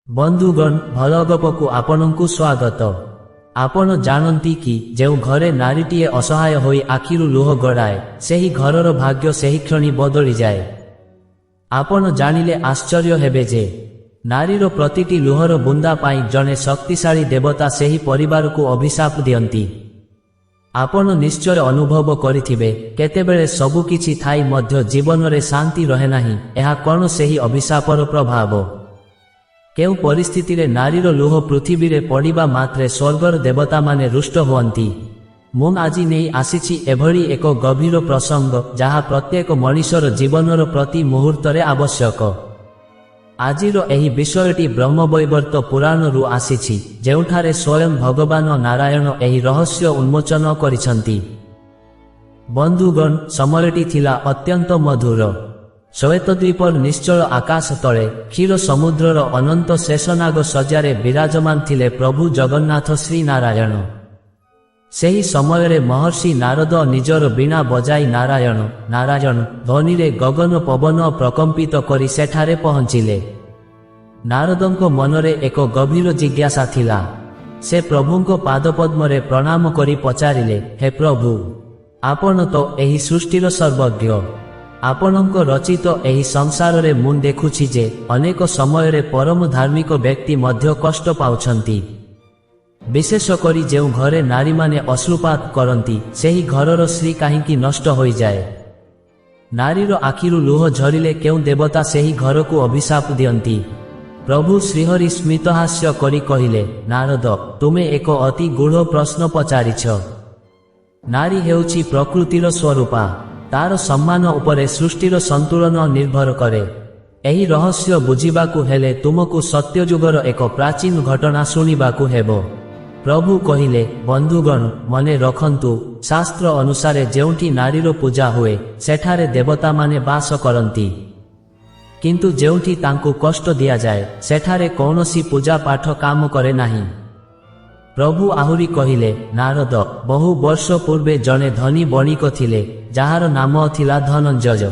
बंधुगण भल गपकु आपनकु स्वागत। आपण जानती कि जेउ घरे नारीटीए असहाय होई आखिरु लुह गड़ाए सेही घरर भाग्य सेही क्षणी बदली जाए। आपण जानिले आश्चर्य हेबे जे नारीर प्रतिटी लुहर बुंदा पाई जने शक्तिशाली देवता सेही परिवार को अभिशाप दियंती। आपण निश्चय अनुभव करिथिबे केतेबेले सबु किछि थाई मध्य जीवन रे शांति रहे नाही। एहा कोन सेही अभिशापर प्रभाव? केउ परिस्थिति रे नारीर लुह पृथ्वी रे पड़िबा मात्रे स्वर्गर देवता माने रुष्ट हुअंती। मु आजि नेई आसीछि एभली एक गभीर प्रसंग जहा प्रत्येक मनुष्यर जीवनर प्रति मुहूर्त रे आवश्यक। आजिर एही विषयटी ब्रह्मवैवर्त पुराणरु आसीछि जेउठारे स्वयं भगवान नारायण एही रहस्य उन्मोचन करिसंती। बंधुगण समयटी थिला अत्यंत मधुर। श्वेतद्वीपर निश्चल आकाश तले क्षीर समुद्रर अनंत शेषनाग सज्जारे विराजमान थिले प्रभु जगन्नाथ श्री नारायण। सेही समय रे महर्षि नारद निजर वीणा बजाई नारायण नारायण ध्वनि रे गगन पवन प्रकंपित करी सेठारे पहुंचिले। नारदंको मनरे एक गभीर जिज्ञासा थिला। से प्रभुंको पादपद्म रे प्रणाम करी पचारिले, हे प्रभु, आपण तो एही सृष्टिर सर्वज्ञ। आपणक रचित एही संसार रे मु देखुछि जे अनेक समय रे परम धार्मिक व्यक्ति मध्य कष्ट पाउछंती। विशेष करी जेउ घरे नारी माने अश्रुपात करंती सेही घरर श्री काहींकी नष्ट होई जाए। नारीर आखिरु लुह झरिले केउ देवता सेही घर को अभिशाप दियंती। प्रभु श्रीहरि स्मितहास्य करी कहिले, नारद, तुमे एक अति गूढ़ प्रश्न पचारिछ। नारी हेउछि प्रकृतिर स्वरूपा। तार सम्मान उपरे सृष्टिर संतुलन निर्भर करे। एही रहस्य बुझिबाकु हेले तुमकु सत्ययुगर एक प्राचीन घटना शुणिबाकु हेबो। प्रभु कहिले, बंधुगण मने रखंतु, शास्त्र अनुसारे जेउठी नारीर पूजा हुए सेठारे देवता माने बास करंती। किंतु जेउठी तांकु कष्ट दिया जाए सेठारे कौनसी पूजा पाठ काम करे नाही। प्रभु आहुरी कहिले, नारद, बहु वर्ष पूर्वे जने धनी बणिक थिले जाहार नाम थिला धनंजय।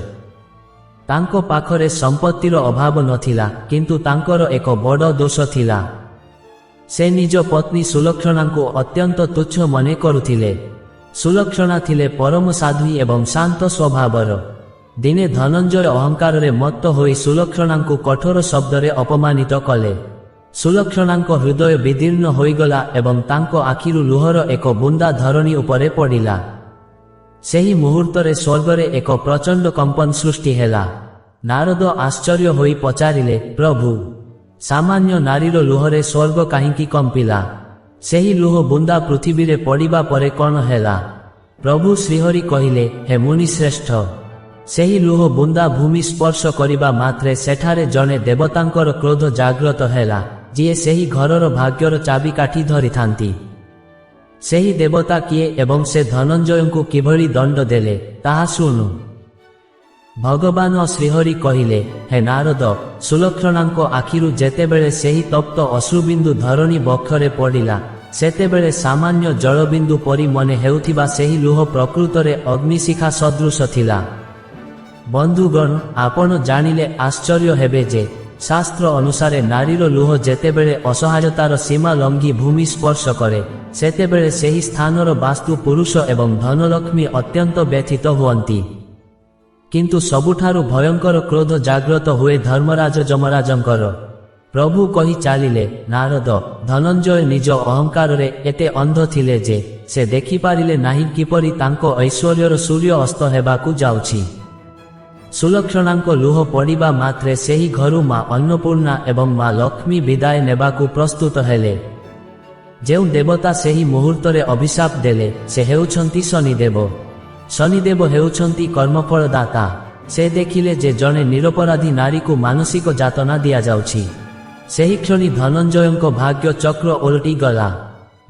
तांको पाखरे संपत्तिर अभाव नथिला किंतु तांकर एक बड़ दोष थिला। से निज पत्नी सुलक्षणांको अत्यंत तुच्छ मने करुथिले। सुलक्षणा थिले परम साध्वी एवं शांत स्वभावर। दिने धनंजय अहंकार रे मत्त होई सुलक्षणांको कठोर शब्द रे अपमानित कले। सुलक्षणांको हृदय विदीर्ण होईगला एवं तांको आखिरु लुहर एक बुंदा धरणी उपरे पड़िला। सेही मुहूर्तरे स्वर्गरे एक प्रचंड कंपन सृष्टि हेला। नारद आश्चर्य होई पचारिले, प्रभु, सामान्य नारीर लुहरे स्वर्ग काहींकी कंपिला? सेही लुह बुंदा पृथ्वी रे पड़िबा परे कोन हेला? प्रभु श्रीहरि कहिले, हे मुनि श्रेष्ठ, सेही लुह बुंदा भूमि स्पर्श करिबा मात्रे सेठारे जने देवतांकर क्रोध जाग्रत हेला जिए सेही घरर भाग्यर चाबिकाठी धरि थांती। सेही देवता किए एवं से धनंजयंकु किभली दंड देले ताहा शुणु। भगवान श्रीहरि कहिले, हे नारद, सुलक्षणांको आखिरु जेतेबेले सेही तप्त अश्रुबिंदु धरणी बक्षरे पड़िला सेतेबेले सामान्य जलबिंदु परि मने हेउथिबा सेही लुह प्रकृतरे अग्निशिखा सदृश थिला। बंधुगण आपण जानिले आश्चर्य हेबे जे शास्त्र अनुसारे नारीर लुह जेतेबेले असहायतार सीमा लंघी भूमि स्पर्श करे सेतेबेले सेही स्थानर वास्तु पुरुष एवं धनलक्ष्मी अत्यंत व्यथित हुअंती। किंतु सबुठारु भयंकर क्रोध जाग्रत हुए धर्मराज जमराजंकर। प्रभु कहि चालिले, नारद, धनंजय निज अहंकार रे एते अंध थिले जे से देखि पारिले नाही किपरि तांको ऐश्वर्यर सूर्य अस्त हेबाकु जाउछि। सुलक्षणांको लुह पड़िबा मात्रे सेही घरु मां अन्नपूर्णा एवं मां लक्ष्मी विदाय नेबाकु प्रस्तुत हेले। जेउ देवता सेही मुहूर्तरे अभिशाप देले से हेउछंती शनिदेव। शनिदेव हेउछंती कर्मफल दाता। से देखिले जे जने निरपराधी नारी को मानसिक जातना दिया जाउछि। सेही क्षणी धनंजयंको भाग्य चक्र ओलटी गला।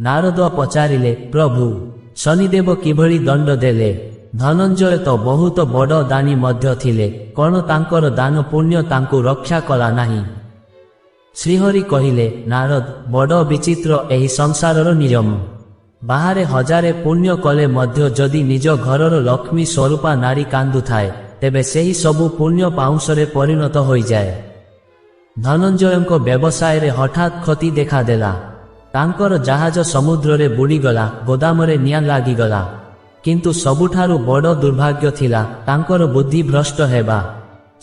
नारद पचारिले, प्रभु, शनिदेव किभली दंड देले? धनंजय तो बहुत बड़ दानी मध्य थिले, कोन तांकर दान पुण्य तांकु रक्षा कला नाही? श्रीहरि कहिले, नारद, बड़ विचित्र एही संसारर नियम। बाहरे हजारे पुण्य कले मध्य जदि निज घरर लक्ष्मी स्वरूपा नारी कांदु थाए तेबे सेही सबु पुण्य पाउंसरे परिणत होई जाए। ଧନଞ୍ଜୟଙ୍କ ବ୍ୟବସାୟରେ ହଠାତ୍ କ୍ଷତି ଦେଖାଦେଲା। ତାଙ୍କର ଜାହାଜ ସମୁଦ୍ରରେ ବୁଡ଼ିଗଲା, ଗୋଦାମରେ ନିଆଁ ଲାଗିଗଲା। କିନ୍ତୁ ସବୁଠାରୁ ବଡ଼ ଦୁର୍ଭାଗ୍ୟ ଥିଲା ତାଙ୍କର ବୁଦ୍ଧି ଭ୍ରଷ୍ଟ ହେବା।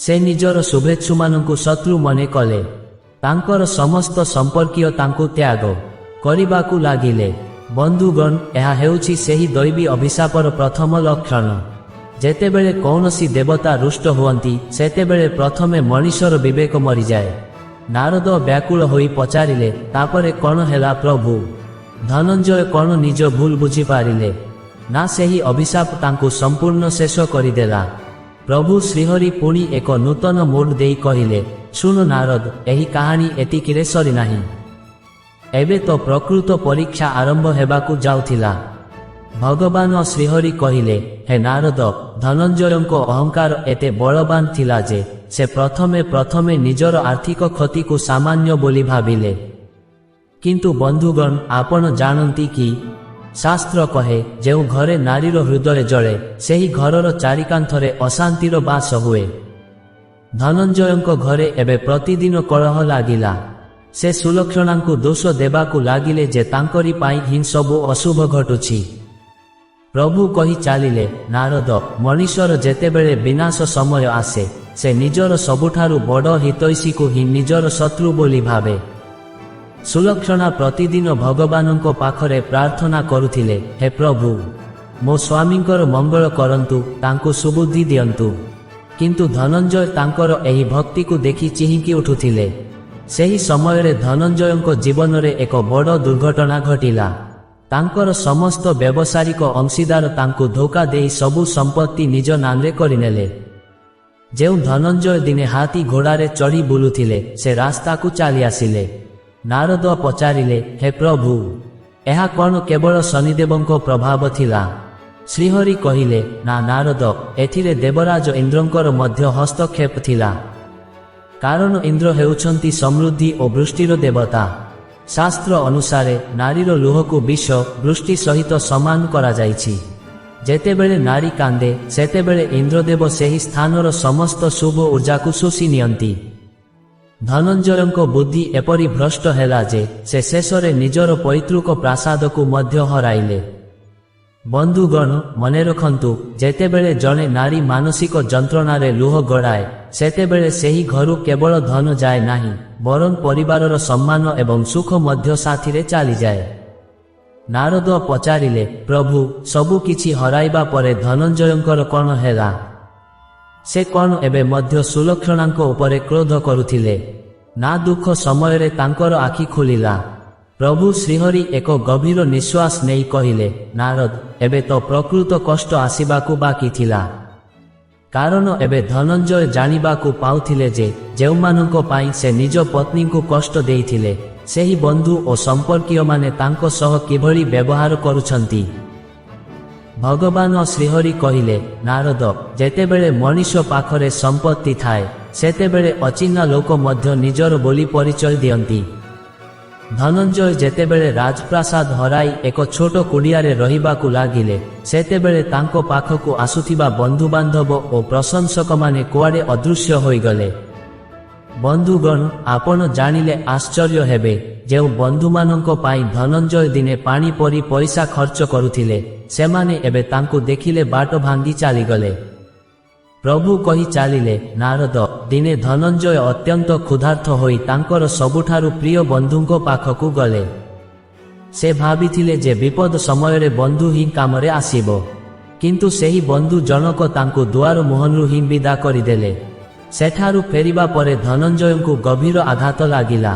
ସେ ନିଜର ଶୁଭେଚ୍ଛୁମାନଙ୍କୁ ଶତ୍ରୁ ମନେ କଲେ। ତାଙ୍କର ସମସ୍ତ ସମ୍ପର୍କୀୟ ତାଙ୍କୁ ତ୍ୟାଗ କରିବାକୁ ଲାଗିଲେ। ବନ୍ଧୁଗଣ, ଏହା ହେଉଛି ସେହି ଦୈବୀ ଅଭିଶାପର ପ୍ରଥମ ଲକ୍ଷଣ। ଯେତେବେଳେ କୌଣସି ଦେବତା ରୁଷ୍ଟ ହୁଅନ୍ତି, ସେତେବେଳେ ପ୍ରଥମେ ମଣିଷର ବିବେକ ମରିଯାଏ। ନାରଦ ବ୍ୟାକୁଳ ହୋଇ ପଚାରିଲେ, ତାପରେ କ'ଣ ହେଲା ପ୍ରଭୁ? ଧନଞ୍ଜୟ କ'ଣ ନିଜ ଭୁଲ ବୁଝିପାରିଲେ? ନା ସେହି ଅଭିଶାପ ତାଙ୍କୁ ସମ୍ପୂର୍ଣ୍ଣ ଶେଷ କରିଦେଲା? ପ୍ରଭୁ ଶ୍ରୀହରି ପୁଣି ଏକ ନୂତନ ମୋଡ଼ ଦେଇ କହିଲେ, ଶୁଣ ନାରଦ, ଏହି କାହାଣୀ ଏତିକିରେ ସରିନାହିଁ। ଏବେ ତ ପ୍ରକୃତ ପରୀକ୍ଷା ଆରମ୍ଭ ହେବାକୁ ଯାଉଥିଲା। ଭଗବାନ ଶ୍ରୀହରି କହିଲେ, ହେ ନାରଦ, ଧନଞ୍ଜୟଙ୍କ ଅହଙ୍କାର ଏତେ ବଳବାନ ଥିଲା ଯେ ସେ ପ୍ରଥମେ ନିଜର ଆର୍ଥିକ କ୍ଷତିକୁ ସାମାନ୍ୟ ବୋଲି ଭାବିଲେ। କିନ୍ତୁ ବନ୍ଧୁଗଣ, ଆପଣ ଜାଣନ୍ତି କି? ଶାସ୍ତ୍ର କହେ, ଯେଉଁ ଘରେ ନାରୀର ହୃଦୟ ଜଳେ, ସେହି ଘରର ଚାରିକାନ୍ଥରେ ଅଶାନ୍ତିର ବାସ ହୁଏ। ଧନଞ୍ଜୟଙ୍କ ଘରେ ଏବେ ପ୍ରତିଦିନ କଳହ ଲାଗିଲା। ସେ ସୁଲକ୍ଷଣାଙ୍କୁ ଦୋଷ ଦେବାକୁ ଲାଗିଲେ ଯେ ତାଙ୍କରି ପାଇଁ ହିଁ ସବୁ ଅଶୁଭ ଘଟୁଛି। ପ୍ରଭୁ କହି ଚାଲିଲେ, ନାରଦ, ମଣିଷର ଯେତେବେଳେ ବିନାଶ ସମୟ ଆସେ, ସେ ନିଜର ସବୁଠାରୁ ବଡ଼ ହିତୈଷୀକୁ ହିଁ ନିଜର ଶତ୍ରୁ ବୋଲି ଭାବେ। ସୁଲକ୍ଷଣା ପ୍ରତିଦିନ ଭଗବାନଙ୍କ ପାଖରେ ପ୍ରାର୍ଥନା କରୁଥିଲେ, ହେ ପ୍ରଭୁ, ମୋ ସ୍ୱାମୀଙ୍କର ମଙ୍ଗଳ କରନ୍ତୁ, ତାଙ୍କୁ ସୁବୁଦ୍ଧି ଦିଅନ୍ତୁ। କିନ୍ତୁ ଧନଞ୍ଜୟ ତାଙ୍କର ଏହି ଭକ୍ତିକୁ ଦେଖି ଚିହିଁକି ଉଠୁଥିଲେ। ସେହି ସମୟରେ ଧନଞ୍ଜୟଙ୍କ ଜୀବନରେ ଏକ ବଡ଼ ଦୁର୍ଘଟଣା ଘଟିଲା। ତାଙ୍କର ସମସ୍ତ ବ୍ୟବସାୟିକ ଅଂଶୀଦାର ତାଙ୍କୁ ଧୋକା ଦେଇ ସବୁ ସମ୍ପତ୍ତି ନିଜ ନାମରେ କରିନେଲେ। ଯେଉଁ ଧନଞ୍ଜୟ ଦିନେ ହାତୀ ଘୋଡ଼ାରେ ଚଢ଼ି ବୁଲୁଥିଲେ, ସେ ରାସ୍ତାକୁ ଚାଲି ଆସିଲେ। ନାରଦ ପଚାରିଲେ, ହେ ପ୍ରଭୁ, ଏହା କ'ଣ କେବଳ ଶନିଦେବଙ୍କ ପ୍ରଭାବ ଥିଲା? ଶ୍ରୀହରି କହିଲେ, ନା ନାରଦ, ଏଥିରେ ଦେବରାଜ ଇନ୍ଦ୍ରଙ୍କର ମଧ୍ୟ ହସ୍ତକ୍ଷେପ ଥିଲା। କାରଣ ଇନ୍ଦ୍ର ହେଉଛନ୍ତି ସମୃଦ୍ଧି ଓ ବୃଷ୍ଟିର ଦେବତା। ଶାସ୍ତ୍ର ଅନୁସାରେ ନାରୀର ଲୁହକୁ ବିଷ, ବୃଷ୍ଟି ସହିତ ସମାନ କରାଯାଇଛି। ଯେତେବେଳେ ନାରୀ କାନ୍ଦେ, ସେତେବେଳେ ଇନ୍ଦ୍ରଦେବ ସେହି ସ୍ଥାନର ସମସ୍ତ ଶୁଭ ଉର୍ଜାକୁ ଶୋଷି ନିଅନ୍ତି। ଧନଞ୍ଜୟଙ୍କ ବୁଦ୍ଧି ଏପରି ଭ୍ରଷ୍ଟ ହେଲା ଯେ ସେ ଶେଷରେ ନିଜର ପୈତୃକ ପ୍ରାସାଦକୁ ମଧ୍ୟ ହରାଇଲେ। ବନ୍ଧୁଗଣ, ମନେ ରଖନ୍ତୁ, ଯେତେବେଳେ ଜଣେ ନାରୀ ମାନସିକ ଯନ୍ତ୍ରଣାରେ ଲୁହ ଗଡ଼ାଏ, ସେତେବେଳେ ସେହି ଘରୁ କେବଳ ଧନ ଯାଏ ନାହିଁ, ବରଂ ପରିବାରର ସମ୍ମାନ ଏବଂ ସୁଖ ମଧ୍ୟ ସାଥିରେ ଚାଲିଯାଏ। ନାରଦ ପଚାରିଲେ, ପ୍ରଭୁ, ସବୁ କିଛି ହରାଇବା ପରେ ଧନଞ୍ଜୟଙ୍କର କ'ଣ ହେଲା? ସେ କ'ଣ ଏବେ ମଧ୍ୟ ସୁଲକ୍ଷଣାଙ୍କ ଉପରେ କ୍ରୋଧ କରୁଥିଲେ? ନା ଦୁଃଖ ସମୟରେ ତାଙ୍କର ଆଖି ଖୋଲିଲା? ପ୍ରଭୁ ଶ୍ରୀହରି ଏକ ଗଭୀର ନିଶ୍ୱାସ ନେଇ କହିଲେ, ନାରଦ, ଏବେ ତ ପ୍ରକୃତ କଷ୍ଟ ଆସିବାକୁ ବାକି ଥିଲା। କାରଣ ଏବେ ଧନଞ୍ଜୟ ଜାଣିବାକୁ ପାଉଥିଲେ ଯେ ଯେଉଁମାନଙ୍କ ପାଇଁ ସେ ନିଜ ପତ୍ନୀଙ୍କୁ କଷ୍ଟ ଦେଇଥିଲେ, ସେହି ବନ୍ଧୁ ଓ ସମ୍ପର୍କୀୟମାନେ ତାଙ୍କ ସହ କିଭଳି ବ୍ୟବହାର କରୁଛନ୍ତି। ଭଗବାନ ଶ୍ରୀହରି କହିଲେ, ନାରଦ, ଯେତେବେଳେ ମଣିଷ ପାଖରେ ସମ୍ପତ୍ତି ଥାଏ, ସେତେବେଳେ ଅଚିହ୍ନା ଲୋକ ମଧ୍ୟ ନିଜର ବୋଲି ପରିଚୟ ଦିଅନ୍ତି। ଧନଞ୍ଜୟ ଯେତେବେଳେ ରାଜପ୍ରାସାଦ ହରାଇ ଏକ ଛୋଟ କୁଡ଼ିଆରେ ରହିବାକୁ ଲାଗିଲେ, ସେତେବେଳେ ତାଙ୍କ ପାଖକୁ ଆସୁଥିବା ବନ୍ଧୁବାନ୍ଧବ ଓ ପ୍ରଶଂସକମାନେ କୁଆଡ଼େ ଅଦୃଶ୍ୟ ହୋଇଗଲେ। ବନ୍ଧୁଗଣ, ଆପଣ ଜାଣିଲେ ଆଶ୍ଚର୍ଯ୍ୟ ହେବେ, ଯେଉଁ ବନ୍ଧୁମାନଙ୍କ ପାଇଁ ଧନଞ୍ଜୟ ଦିନେ ପାଣି ପରି ପଇସା ଖର୍ଚ୍ଚ କରୁଥିଲେ, ସେମାନେ ଏବେ ତାଙ୍କୁ ଦେଖିଲେ ବାଟ ଭାଙ୍ଗି ଚାଲିଗଲେ। ପ୍ରଭୁ କହି ଚାଲିଲେ, ନାରଦ, ଦିନେ ଧନଞ୍ଜୟ ଅତ୍ୟନ୍ତ କ୍ଷୁଧାର୍ତ ହୋଇ ତାଙ୍କର ସବୁଠାରୁ ପ୍ରିୟ ବନ୍ଧୁଙ୍କ ପାଖକୁ ଗଲେ। ସେ ଭାବିଥିଲେ ଯେ ବିପଦ ସମୟରେ ବନ୍ଧୁ ହିଁ କାମରେ ଆସିବ। କିନ୍ତୁ ସେହି ବନ୍ଧୁ ଜଣକ ତାଙ୍କୁ ଦୁଆର ମୁହଁରୁ ହିଁ ବିଦା କରିଦେଲେ। ସେଠାରୁ ଫେରିବା ପରେ ଧନଞ୍ଜୟଙ୍କୁ ଗଭୀର ଆଘାତ ଲାଗିଲା।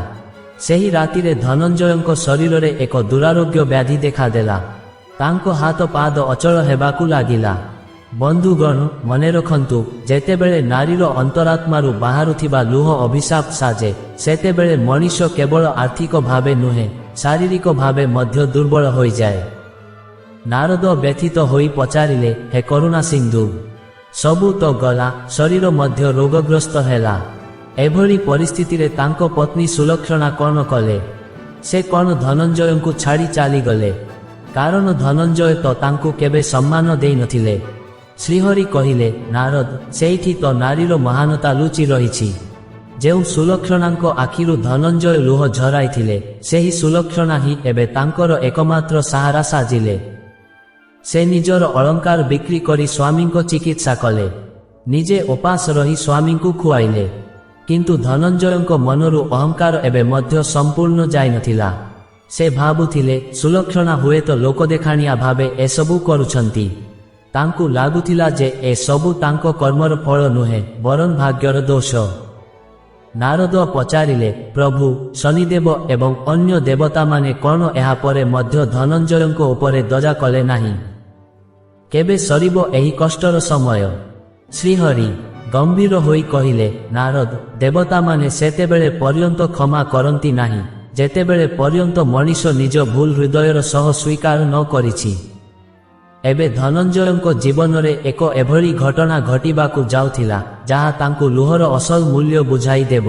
ସେହି ରାତିରେ ଧନଞ୍ଜୟଙ୍କ ଶରୀରରେ ଏକ ଦୁରାରୋଗ୍ୟ ବ୍ୟାଧି ଦେଖାଦେଲା। ତାଙ୍କ ହାତ ପାଦ ଅଚଳ ହେବାକୁ ଲାଗିଲା। ବନ୍ଧୁଗଣ, ମନେ ରଖନ୍ତୁ, ଯେତେବେଳେ ନାରୀର ଅନ୍ତରାତ୍ମାରୁ ବାହାରୁଥିବା ଲୁହ ଅଭିଶାପ ସାଜେ, ସେତେବେଳେ ମଣିଷ କେବଳ ଆର୍ଥିକ ଭାବେ ନୁହେଁ, ଶାରୀରିକ ଭାବେ ମଧ୍ୟ ଦୁର୍ବଳ ହୋଇଯାଏ। ନାରଦ ବ୍ୟଥିତ ହୋଇ ପଚାରିଲେ, ହେ କରୁଣା ସିନ୍ଧୁ, ସବୁ ତ ଗଲା, ଶରୀର ମଧ୍ୟ ରୋଗଗ୍ରସ୍ତ ହେଲା। ଏଭଳି ପରିସ୍ଥିତିରେ ତାଙ୍କ ପତ୍ନୀ ସୁଲକ୍ଷଣା କ'ଣ କଲେ? ସେ କ'ଣ ଧନଞ୍ଜୟଙ୍କୁ ଛାଡ଼ି ଚାଲିଗଲେ? କାରଣ ଧନଞ୍ଜୟ ତ ତାଙ୍କୁ କେବେ ସମ୍ମାନ ଦେଇନଥିଲେ। ଶ୍ରୀହରି କହିଲେ, ନାରଦ, ସେଇଠି ତ ନାରୀର ମହାନତା ଲୁଚି ରହିଛି। ଯେଉଁ ସୁଲକ୍ଷଣାଙ୍କ ଆଖିରୁ ଧନଞ୍ଜୟ ଲୁହ ଝରାଇଥିଲେ, ସେହି ସୁଲକ୍ଷଣା ହିଁ ଏବେ ତାଙ୍କର ଏକମାତ୍ର ସାହାରା ସାଜିଲେ। ସେ ନିଜର ଅଳଙ୍କାର ବିକ୍ରି କରି ସ୍ୱାମୀଙ୍କ ଚିକିତ୍ସା କଲେ, ନିଜେ ଉପାସ ରହି ସ୍ୱାମୀଙ୍କୁ ଖୁଆଇଲେ। କିନ୍ତୁ ଧନଞ୍ଜୟଙ୍କ ମନରୁ ଅହଙ୍କାର ଏବେ ମଧ୍ୟ ସମ୍ପୂର୍ଣ୍ଣ ଯାଇନଥିଲା। ସେ ଭାବୁଥିଲେ ସୁଲକ୍ଷଣା ହୁଏତ ଲୋକଦେଖାଣିଆ ଭାବେ ଏସବୁ କରୁଛନ୍ତି। ତାଙ୍କୁ ଲାଗୁଥିଲା ଯେ ଏସବୁ ତାଙ୍କ କର୍ମର ଫଳ ନୁହେଁ, ବରଂ ଭାଗ୍ୟର ଦୋଷ। ନାରଦ ପଚାରିଲେ, ପ୍ରଭୁ, ଶନିଦେବ ଏବଂ ଅନ୍ୟ ଦେବତାମାନେ କ'ଣ ଏହାପରେ ମଧ୍ୟ ଧନଞ୍ଜୟଙ୍କ ଉପରେ ଦୟା କଲେ ନାହିଁ? କେବେ ସରିବ ଏହି କଷ୍ଟର ସମୟ? ଶ୍ରୀହରି ଗମ୍ଭୀର ହୋଇ କହିଲେ, ନାରଦ, ଦେବତାମାନେ ସେତେବେଳେ ପର୍ଯ୍ୟନ୍ତ କ୍ଷମା କରନ୍ତି ନାହିଁ ଯେତେବେଳେ ପର୍ଯ୍ୟନ୍ତ ମଣିଷ ନିଜ ଭୁଲ ହୃଦୟର ସହ ସ୍ୱୀକାର ନ କରିଛି। ଏବେ ଧନଞ୍ଜୟଙ୍କ ଜୀବନରେ ଏକ ଏଭଳି ଘଟଣା ଘଟିବାକୁ ଯାଉଥିଲା ଯାହା ତାଙ୍କୁ ଲୁହର ଅସଲ ମୂଲ୍ୟ ବୁଝାଇ ଦେବ।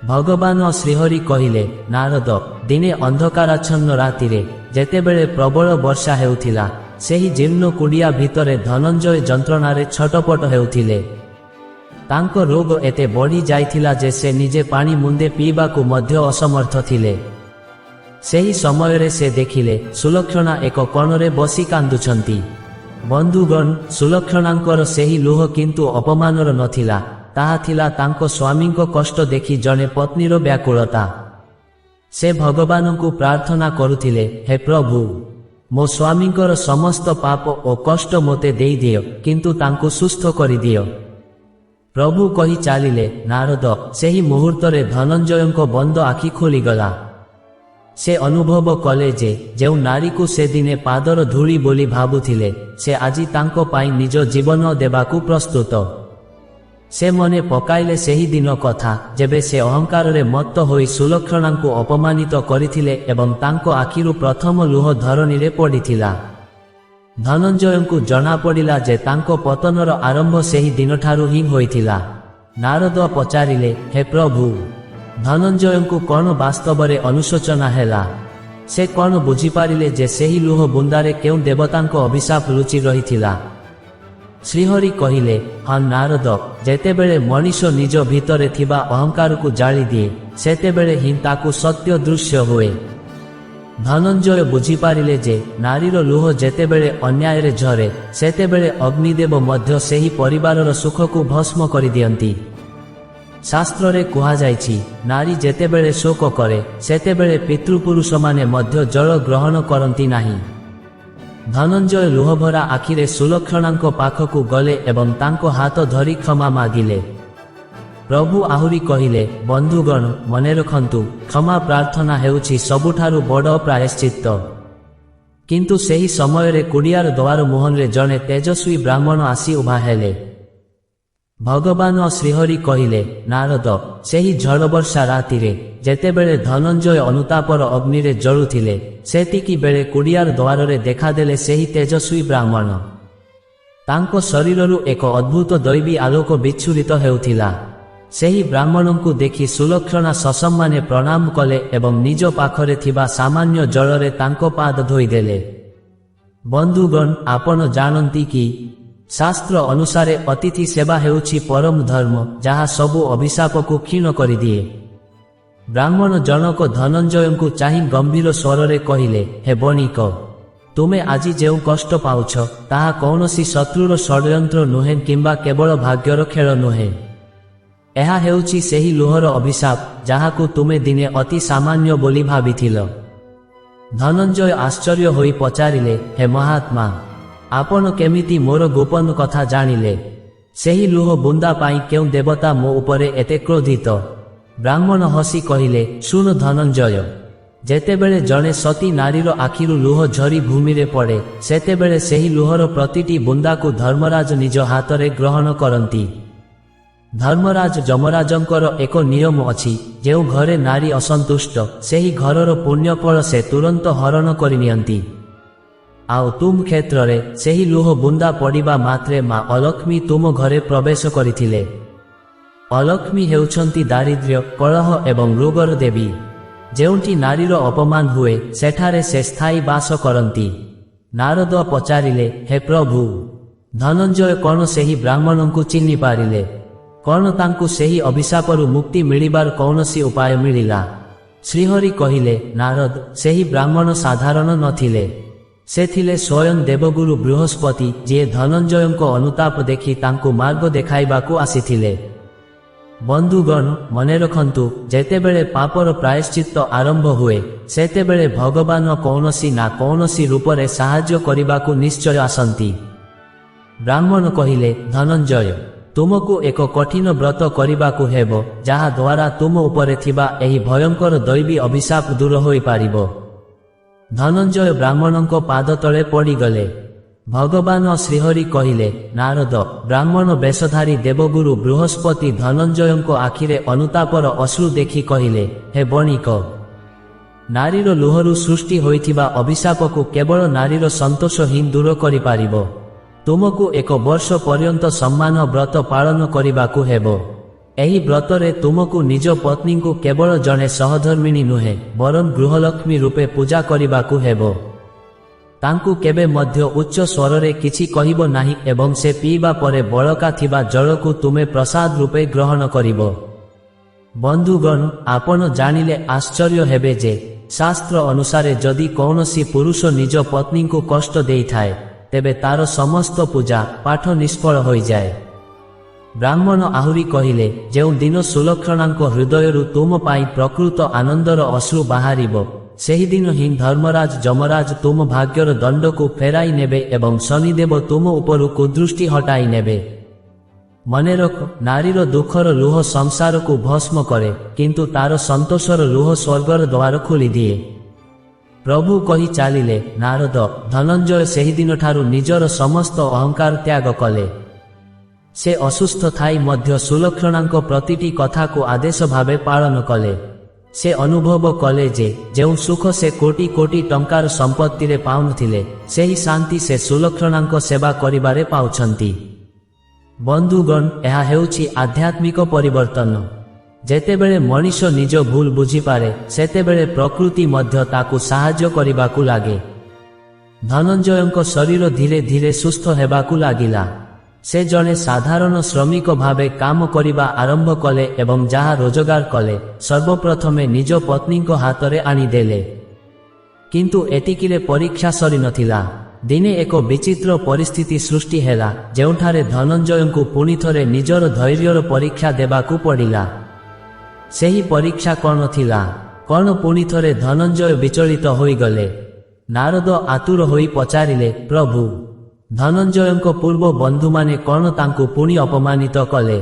ଭଗବାନ ଶ୍ରୀହରି କହିଲେ, ନାରଦ, ଦିନେ ଅନ୍ଧକାରାଚ୍ଛନ୍ନ ରାତିରେ ଯେତେବେଳେ ପ୍ରବଳ ବର୍ଷା ହେଉଥିଲା, ସେହି ଜୀର୍ଣ୍ଣ କୁଡ଼ିଆ ଭିତରେ ଧନଞ୍ଜୟ ଯନ୍ତ୍ରଣାରେ ଛଟପଟ ହେଉଥିଲେ। ତାଙ୍କ ରୋଗ ଏତେ ବଢ଼ି ଯାଇଥିଲା ଯେ ସେ ନିଜେ ପାଣି ମୁନ୍ଦେ ପିଇବାକୁ ମଧ୍ୟ ଅସମର୍ଥ ଥିଲେ। ସେହି ସମୟରେ ସେ ଦେଖିଲେ ସୁଲକ୍ଷଣା ଏକ କୋଣରେ ବସି କାନ୍ଦୁଛନ୍ତି। ବନ୍ଧୁଗଣ, ସୁଲକ୍ଷଣାଙ୍କର ସେହି ଲୁହ କିନ୍ତୁ ଅପମାନର ନଥିଲା, ତାହା ଥିଲା ତାଙ୍କ ସ୍ୱାମୀଙ୍କ କଷ୍ଟ ଦେଖି ଜଣେ ପତ୍ନୀର ବ୍ୟାକୁଳତା। ସେ ଭଗବାନଙ୍କୁ ପ୍ରାର୍ଥନା କରୁଥିଲେ, ହେ ପ୍ରଭୁ, ମୋ ସ୍ୱାମୀଙ୍କର ସମସ୍ତ ପାପ ଓ କଷ୍ଟ ମୋତେ ଦେଇଦିଅ, କିନ୍ତୁ ତାଙ୍କୁ ସୁସ୍ଥ କରିଦିଅ। ପ୍ରଭୁ କହି ଚାଲିଲେ। ନାରଦ ସେହି ମୁହୂର୍ତ୍ତରେ ଧନଞ୍ଜୟଙ୍କ ବନ୍ଦ ଆଖି ଖୋଲିଗଲା। ସେ ଅନୁଭବ କଲେ ଯେ ଯେଉଁ ନାରୀକୁ ସେ ଦିନେ ପାଦର ଧୂଳି ବୋଲି ଭାବୁଥିଲେ, ସେ ଆଜି ତାଙ୍କ ପାଇଁ ନିଜ ଜୀବନ ଦେବାକୁ ପ୍ରସ୍ତୁତ। ସେ ମନେ ପକାଇଲେ ସେହି ଦିନ କଥା ଯେବେ ସେ ଅହଙ୍କାରରେ ମତ୍ତ ହୋଇ ସୁଲକ୍ଷଣାଙ୍କୁ ଅପମାନିତ କରିଥିଲେ ଏବଂ ତାଙ୍କ ଆଖିରୁ ପ୍ରଥମ ଲୁହ ଧରଣୀରେ ପଡ଼ିଥିଲା। ଧନଞ୍ଜୟଙ୍କୁ ଜଣାପଡ଼ିଲା ଯେ ତାଙ୍କ ପତନର ଆରମ୍ଭ ସେହି ଦିନଠାରୁ ହିଁ ହୋଇଥିଲା। ନାରଦ ପଚାରିଲେ, ହେ ପ୍ରଭୁ, ଧନଞ୍ଜୟଙ୍କୁ କ'ଣ ବାସ୍ତବରେ ଅନୁଶୋଚନା ହେଲା? ସେ କ'ଣ ବୁଝିପାରିଲେ ଯେ ସେହି ଲୁହ ବୁନ୍ଦାରେ କେଉଁ ଦେବତାଙ୍କ ଅଭିଶାପ ଲୁଚି ରହିଥିଲା? ଶ୍ରୀହରି କହିଲେ, ହଁ ନାରଦ, ଯେତେବେଳେ ମଣିଷ ନିଜ ଭିତରେ ଥିବା ଅହଙ୍କାରକୁ ଜାଳିଦିଏ, ସେତେବେଳେ ହିଁ ତାକୁ ସତ୍ୟ ଦୃଶ୍ୟ ହୁଏ। ଧନଞ୍ଜୟ ବୁଝିପାରିଲେ ଯେ ନାରୀର ଲୁହ ଯେତେବେଳେ ଅନ୍ୟାୟରେ ଝରେ, ସେତେବେଳେ ଅଗ୍ନିଦେବ ମଧ୍ୟ ସେହି ପରିବାରର ସୁଖକୁ ଭସ୍ମ କରିଦିଅନ୍ତି। ଶାସ୍ତ୍ରରେ କୁହାଯାଇଛି, ନାରୀ ଯେତେବେଳେ ଶୋକ କରେ, ସେତେବେଳେ ପିତୃପୁରୁଷମାନେ ମଧ୍ୟ ଜଳ ଗ୍ରହଣ କରନ୍ତି ନାହିଁ। ଧନଞ୍ଜୟ ଲୁହଭରା ଆଖିରେ ସୁଲକ୍ଷଣାଙ୍କ ପାଖକୁ ଗଲେ ଏବଂ ତାଙ୍କ ହାତ ଧରି କ୍ଷମା ମାଗିଲେ। ପ୍ରଭୁ ଆହୁରି କହିଲେ, ବନ୍ଧୁଗଣ, ମନେ ରଖନ୍ତୁ, କ୍ଷମା ପ୍ରାର୍ଥନା ହେଉଛି ସବୁଠାରୁ ବଡ଼ ପ୍ରାୟଶ୍ଚିତ୍ତ। କିନ୍ତୁ ସେହି ସମୟରେ କୁଡ଼ିଆର ଦ୍ୱାର ମୁହଁରେ ଜଣେ ତେଜସ୍ୱୀ ବ୍ରାହ୍ମଣ ଆସି ଉଭା ହେଲେ। ଭଗବାନ ଶ୍ରୀହରି କହିଲେ, ନାରଦ, ସେହି ଝଡ଼ବର୍ଷା ରାତିରେ ଯେତେବେଳେ ଧନଞ୍ଜୟ ଅନୁତାପର ଅଗ୍ନିରେ ଜଳୁଥିଲେ, ସେତିକି ବେଳେ କୁଡ଼ିଆର ଦ୍ୱାରରେ ଦେଖାଦେଲେ ସେହି ତେଜସ୍ୱୀ ବ୍ରାହ୍ମଣ। ତାଙ୍କ ଶରୀରରୁ ଏକ ଅଦ୍ଭୁତ ଦୈବୀ ଆଲୋକ ବିଚ୍ଛୁରିତ ହେଉଥିଲା। ସେହି ବ୍ରାହ୍ମଣଙ୍କୁ ଦେଖି ସୁଲକ୍ଷଣା ସସମ୍ମାନେ ପ୍ରଣାମ କଲେ ଏବଂ ନିଜ ପାଖରେ ଥିବା ସାମାନ୍ୟ ଜଳରେ ତାଙ୍କ ପାଦ ଧୋଇଦେଲେ। ବନ୍ଧୁଗଣ, ଆପଣ ଜାଣନ୍ତି କି, ଶାସ୍ତ୍ର ଅନୁସାରେ ଅତିଥି ସେବା ହେଉଛି ପରମ ଧର୍ମ, ଯାହା ସବୁ ଅଭିଶାପକୁ କ୍ଷୀଣ କରିଦିଏ। ବ୍ରାହ୍ମଣ ଜଣକ ଧନଞ୍ଜୟଙ୍କୁ ଚାହିଁ ଗମ୍ଭୀର ସ୍ୱରରେ କହିଲେ, ହେ ବଣିକ, ତୁମେ ଆଜି ଯେଉଁ କଷ୍ଟ ପାଉଛ, ତାହା କୌଣସି ଶତ୍ରୁର ଷଡ଼ଯନ୍ତ୍ର ନୁହେଁ କିମ୍ବା କେବଳ ଭାଗ୍ୟର ଖେଳ ନୁହେଁ। ଏହା ହେଉଛି ସେହି ଲୁହର ଅଭିଶାପ ଯାହାକୁ ତୁମେ ଦିନେ ଅତି ସାମାନ୍ୟ ବୋଲି ଭାବିଥିଲ। ଧନଞ୍ଜୟ ଆଶ୍ଚର୍ଯ୍ୟ ହୋଇ ପଚାରିଲେ, ହେ ମହାତ୍ମା, ଆପଣ କେମିତି ମୋର ଗୋପନ କଥା ଜାଣିଲେ? ସେହି ଲୁହ ବୁନ୍ଦା ପାଇଁ କେଉଁ ଦେବତା ମୋ ଉପରେ ଏତେ କ୍ରୋଧିତ? ବ୍ରାହ୍ମଣ ହସି କହିଲେ, ଶୁଣ ଧନଞ୍ଜୟ, ଯେତେବେଳେ ଜଣେ ସତୀ ନାରୀର ଆଖିରୁ ଲୁହ ଝରି ଭୂମିରେ ପଡ଼େ, ସେତେବେଳେ ସେହି ଲୁହର ପ୍ରତିଟି ବୁନ୍ଦାକୁ ଧର୍ମରାଜ ନିଜ ହାତରେ ଗ୍ରହଣ କରନ୍ତି। ଧର୍ମରାଜ ଯମରାଜଙ୍କର ଏକ ନିୟମ ଅଛି, ଯେଉଁ ଘରେ ନାରୀ ଅସନ୍ତୁଷ୍ଟ, ସେହି ଘରର ପୁଣ୍ୟଫଳ ସେ ତୁରନ୍ତ ହରଣ କରିନିଅନ୍ତି। ଆଉ ତୁମ କ୍ଷେତ୍ରରେ ସେହି ଲୁହ ବୁନ୍ଦା ପଡ଼ିବା ମାତ୍ରେ ମା ଅଲକ୍ଷ୍ମୀ ତୁମ ଘରେ ପ୍ରବେଶ କରିଥିଲେ। ଅଲକ୍ଷ୍ମୀ ହେଉଛନ୍ତି ଦାରିଦ୍ର୍ୟ, କଳହ ଏବଂ ରୋଗର ଦେବୀ। ଯେଉଁଠି ନାରୀର ଅପମାନ ହୁଏ, ସେଠାରେ ସେ ସ୍ଥାୟୀ ବାସ କରନ୍ତି। ନାରଦ ପଚାରିଲେ, ହେ ପ୍ରଭୁ, ଧନଞ୍ଜୟ କ'ଣ ସେହି ବ୍ରାହ୍ମଣଙ୍କୁ ଚିହ୍ନି ପାରିଲେ? କ'ଣ ତାଙ୍କୁ ସେହି ଅଭିଶାପରୁ ମୁକ୍ତି ମିଳିବାର କୌଣସି ଉପାୟ ମିଳିଲା? ଶ୍ରୀହରି କହିଲେ, ନାରଦ, ସେହି ବ୍ରାହ୍ମଣ ସାଧାରଣ ନଥିଲେ। ସେ ଥିଲେ ସ୍ୱୟଂ ଦେବଗୁରୁ ବୃହସ୍ପତି, ଯିଏ ଧନଞ୍ଜୟଙ୍କ ଅନୁତାପ ଦେଖି ତାଙ୍କୁ ମାର୍ଗ ଦେଖାଇବାକୁ ଆସିଥିଲେ। ବନ୍ଧୁଗଣ, ମନେ ରଖନ୍ତୁ, ଯେତେବେଳେ ପାପର ପ୍ରାୟଶ୍ଚିତ୍ତ ଆରମ୍ଭ ହୁଏ, ସେତେବେଳେ ଭଗବାନ କୌଣସି ନା କୌଣସି ରୂପରେ ସାହାଯ୍ୟ କରିବାକୁ ନିଶ୍ଚୟ ଆସନ୍ତି। ବ୍ରାହ୍ମଣ କହିଲେ, ଧନଞ୍ଜୟ, ତୁମକୁ ଏକ କଠିନ ବ୍ରତ କରିବାକୁ ହେବ, ଯାହା ଦ୍ୱାରା ତୁମ ଉପରେ ଥିବା ଏହି ଭୟଙ୍କର ଦୈବୀ ଅଭିଶାପ ଦୂର ହୋଇପାରିବ। ଧନଞ୍ଜୟ ବ୍ରାହ୍ମଣଙ୍କ ପାଦ ତଳେ ପଡ଼ିଗଲେ। ଭଗବାନ ଶ୍ରୀହରି କହିଲେ, ନାରଦ, ବ୍ରାହ୍ମଣ ବେଶଧାରୀ ଦେବଗୁରୁ ବୃହସ୍ପତି ଧନଞ୍ଜୟଙ୍କ ଆଖିରେ ଅନୁତାପର ଅଶ୍ରୁ ଦେଖି କହିଲେ, ହେ ବଣିକ, ନାରୀର ଲୁହରୁ ସୃଷ୍ଟି ହୋଇଥିବା ଅଭିଶାପକୁ କେବଳ ନାରୀର ସନ୍ତୋଷ ହିଁ ଦୂର କରିପାରିବ। ତୁମକୁ 1 ବର୍ଷ ପର୍ଯ୍ୟନ୍ତ ସମ୍ମାନ ବ୍ରତ ପାଳନ କରିବାକୁ ହେବ। ଏହି ବ୍ରତରେ ତୁମକୁ ନିଜ ପତ୍ନୀଙ୍କୁ କେବଳ ଜଣେ ସହଧର୍ମିଣୀ ନୁହେଁ, ବରଂ ଗୃହଲକ୍ଷ୍ମୀ ରୂପେ ପୂଜା କରିବାକୁ ହେବ। ତାଙ୍କୁ କେବେ ମଧ୍ୟ ଉଚ୍ଚ ସ୍ୱରରେ କିଛି କହିବ ନାହିଁ ଏବଂ ସେ ପିଇବା ପରେ ବଳକା ଥିବା ଜଳକୁ ତୁମେ ପ୍ରସାଦ ରୂପେ ଗ୍ରହଣ କରିବ। ବନ୍ଧୁଗଣ, ଆପଣ ଜାଣିଲେ ଆଶ୍ଚର୍ଯ୍ୟ ହେବେ ଯେ ଶାସ୍ତ୍ର ଅନୁସାରେ ଯଦି କୌଣସି ପୁରୁଷ ନିଜ ପତ୍ନୀଙ୍କୁ କଷ୍ଟ ଦେଇଥାଏ, ତେବେ ତାର ସମସ୍ତ ପୂଜା ପାଠ ନିଷ୍ଫଳ ହୋଇଯାଏ। ବ୍ରାହ୍ମଣ ଆହୁରି କହିଲେ, ଯେଉଁ ଦିନ ସୁଲକ୍ଷଣାଙ୍କ ହୃଦୟରୁ ତୁମ ପାଇଁ ପ୍ରକୃତ ଆନନ୍ଦର ଅଶ୍ରୁ ବାହାରିବ, ସେହିଦିନ ହିଁ ଧର୍ମରାଜ ଯମରାଜ ତୁମ ଭାଗ୍ୟର ଦଣ୍ଡକୁ ଫେରାଇ ନେବେ ଏବଂ ଶନିଦେବ ତୁମ ଉପରୁ କୁଦୃଷ୍ଟି ହଟାଇ ନେବେ। ମନେ ରଖ, ନାରୀର ଦୁଃଖର ଲୁହ ସଂସାରକୁ ଭସ୍ମ କରେ, କିନ୍ତୁ ତାର ସନ୍ତୋଷର ଲୁହ ସ୍ୱର୍ଗର ଦ୍ୱାର ଖୋଲିଦିଏ। ପ୍ରଭୁ କହି ଚାଲିଲେ, ନାରଦ, ଧନଞ୍ଜୟ ସେହିଦିନଠାରୁ ନିଜର ସମସ୍ତ ଅହଙ୍କାର ତ୍ୟାଗ କଲେ। ସେ ଅସୁସ୍ଥ ଥାଇ ମଧ୍ୟ ସୁଲକ୍ଷଣାଙ୍କ ପ୍ରତିଟି କଥାକୁ ଆଦେଶ ଭାବେ ପାଳନ କଲେ। ସେ ଅନୁଭବ କଲେ ଯେ ଯେଉଁ ସୁଖ ସେ କୋଟି କୋଟି ଟଙ୍କାର ସମ୍ପତ୍ତିରେ ପାଉନଥିଲେ, ସେହି ଶାନ୍ତି ସେ ସୁଲକ୍ଷଣାଙ୍କ ସେବା କରିବାରେ ପାଉଛନ୍ତି। ବନ୍ଧୁଗଣ, ଏହା ହେଉଛି ଆଧ୍ୟାତ୍ମିକ ପରିବର୍ତ୍ତନ। ଯେତେବେଳେ ମଣିଷ ନିଜ ଭୁଲ ବୁଝିପାରେ, ସେତେବେଳେ ପ୍ରକୃତି ମଧ୍ୟ ତାକୁ ସାହାଯ୍ୟ କରିବାକୁ ଲାଗେ। ଧନଞ୍ଜୟଙ୍କ ଶରୀର ଧୀରେ ଧୀରେ ସୁସ୍ଥ ହେବାକୁ ଲାଗିଲା। ସେ ଜଣେ ସାଧାରଣ ଶ୍ରମିକ ଭାବେ କାମ କରିବା ଆରମ୍ଭ କଲେ ଏବଂ ଯାହା ରୋଜଗାର କଲେ, ସର୍ବପ୍ରଥମେ ନିଜ ପତ୍ନୀଙ୍କ ହାତରେ ଆଣିଦେଲେ। କିନ୍ତୁ ଏତିକିରେ ପରୀକ୍ଷା ସରିନଥିଲା। ଦିନେ ଏକ ବିଚିତ୍ର ପରିସ୍ଥିତି ସୃଷ୍ଟି ହେଲା, ଯେଉଁଠାରେ ଧନଞ୍ଜୟଙ୍କୁ ପୁଣିଥରେ ନିଜର ଧୈର୍ଯ୍ୟର ପରୀକ୍ଷା ଦେବାକୁ ପଡ଼ିଲା। ସେହି ପରୀକ୍ଷା କ'ଣ ଥିଲା? କ'ଣ ପୁଣିଥରେ ଧନଞ୍ଜୟ ବିଚଳିତ ହୋଇଗଲେ? ନାରଦ ଆତୁର ହୋଇ ପଚାରିଲେ, ପ୍ରଭୁ, ଧନଞ୍ଜୟଙ୍କ ପୂର୍ବ ବନ୍ଧୁମାନେ କ'ଣ ତାଙ୍କୁ ପୁଣି ଅପମାନିତ କଲେ?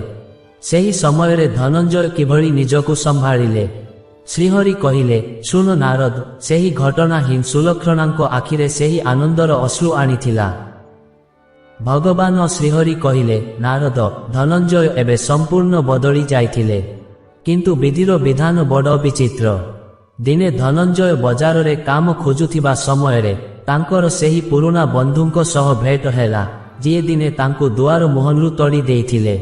ସେହି ସମୟରେ ଧନଞ୍ଜୟ କିଭଳି ନିଜକୁ ସମ୍ଭାଳିଲେ? ଶ୍ରୀହରି କହିଲେ, ଶୁଣ ନାରଦ, ସେହି ଘଟଣା ହିଁ ସୁଲକ୍ଷଣାଙ୍କ ଆଖିରେ ସେହି ଆନନ୍ଦର ଅଶ୍ରୁ ଆଣିଥିଲା। ଭଗବାନ ଶ୍ରୀହରି କହିଲେ, ନାରଦ, ଧନଞ୍ଜୟ ଏବେ ସମ୍ପୂର୍ଣ୍ଣ ବଦଳି ଯାଇଥିଲେ। କିନ୍ତୁ ବିଧିର ବିଧାନ ବଡ଼ ବିଚିତ୍ର। ଦିନେ ଧନଞ୍ଜୟ ବଜାରରେ କାମ ଖୋଜୁଥିବା ସମୟରେ ତାଙ୍କର ସେହି ପୁରୁଣା ବନ୍ଧୁଙ୍କ ସହ ଭେଟ ହେଲା, ଯିଏ ଦିନେ ତାଙ୍କୁ ଦୁଆର ମୁହଁରୁ ତଡ଼ି ଦେଇଥିଲେ।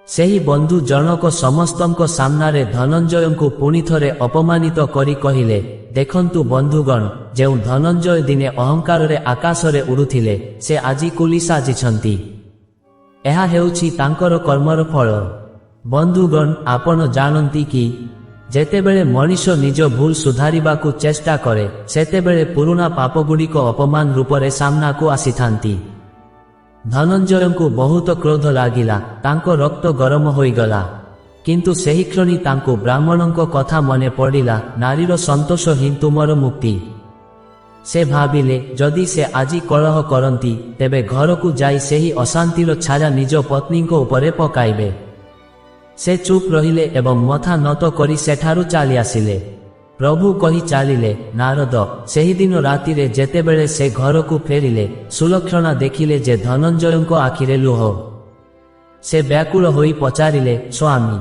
ସେହି ବନ୍ଧୁ ଜଣକ ସମସ୍ତଙ୍କ ସାମ୍ନାରେ ଧନଞ୍ଜୟଙ୍କୁ ପୁଣିଥରେ ଅପମାନିତ କରି କହିଲେ, ଦେଖନ୍ତୁ ବନ୍ଧୁଗଣ, ଯେଉଁ ଧନଞ୍ଜୟ ଦିନେ ଅହଙ୍କାରରେ ଆକାଶରେ ଉଡୁଥିଲେ, ସେ ଆଜି କୁଲି ସାଜିଛନ୍ତି। ଏହା ହେଉଛି ତାଙ୍କର କର୍ମର ଫଳ। ବନ୍ଧୁଗଣ, ଆପଣ ଜାଣନ୍ତି କି, ଯେତେବେଳେ ମଣିଷ ନିଜ ଭୁଲ ସୁଧାରିବାକୁ ଚେଷ୍ଟା କରେ, ସେତେବେଳେ ପୁରୁଣା ପାପଗୁଡ଼ିକ ଅପମାନ ରୂପରେ ସାମ୍ନାକୁ ଆସିଥାନ୍ତି। ଧନଞ୍ଜୟଙ୍କୁ ବହୁତ କ୍ରୋଧ ଲାଗିଲା, ତାଙ୍କ ରକ୍ତ ଗରମ ହୋଇଗଲା। କିନ୍ତୁ ସେହି କ୍ଷଣି ତାଙ୍କୁ ବ୍ରାହ୍ମଣଙ୍କ କଥା ମନେ ପଡ଼ିଲା, ନାରୀର ସନ୍ତୋଷ ହିଁ ତୁମର ମୁକ୍ତି। ସେ ଭାବିଲେ, ଯଦି ସେ ଆଜି କଳହ କରନ୍ତି, ତେବେ ଘରକୁ ଯାଇ ସେହି ଅଶାନ୍ତିର ଛାୟା ନିଜ ପତ୍ନୀଙ୍କ ଉପରେ ପକାଇବେ। ସେ ଚୁପ୍ ରହିଲେ ଏବଂ ମଥା ନତ କରି ସେଠାରୁ ଚାଲି ଆସିଲେ। ପ୍ରଭୁ କହି ଚାଲିଲେ, ନାରଦ, ସେହିଦିନ ରାତିରେ ଯେତେବେଳେ ସେ ଘରକୁ ଫେରିଲେ, ସୁଲକ୍ଷଣା ଦେଖିଲେ ଯେ ଧନଞ୍ଜୟଙ୍କ ଆଖିରେ ଲୁହ। ସେ ବ୍ୟାକୁଳ ହୋଇ ପଚାରିଲେ, ସ୍ୱାମୀ,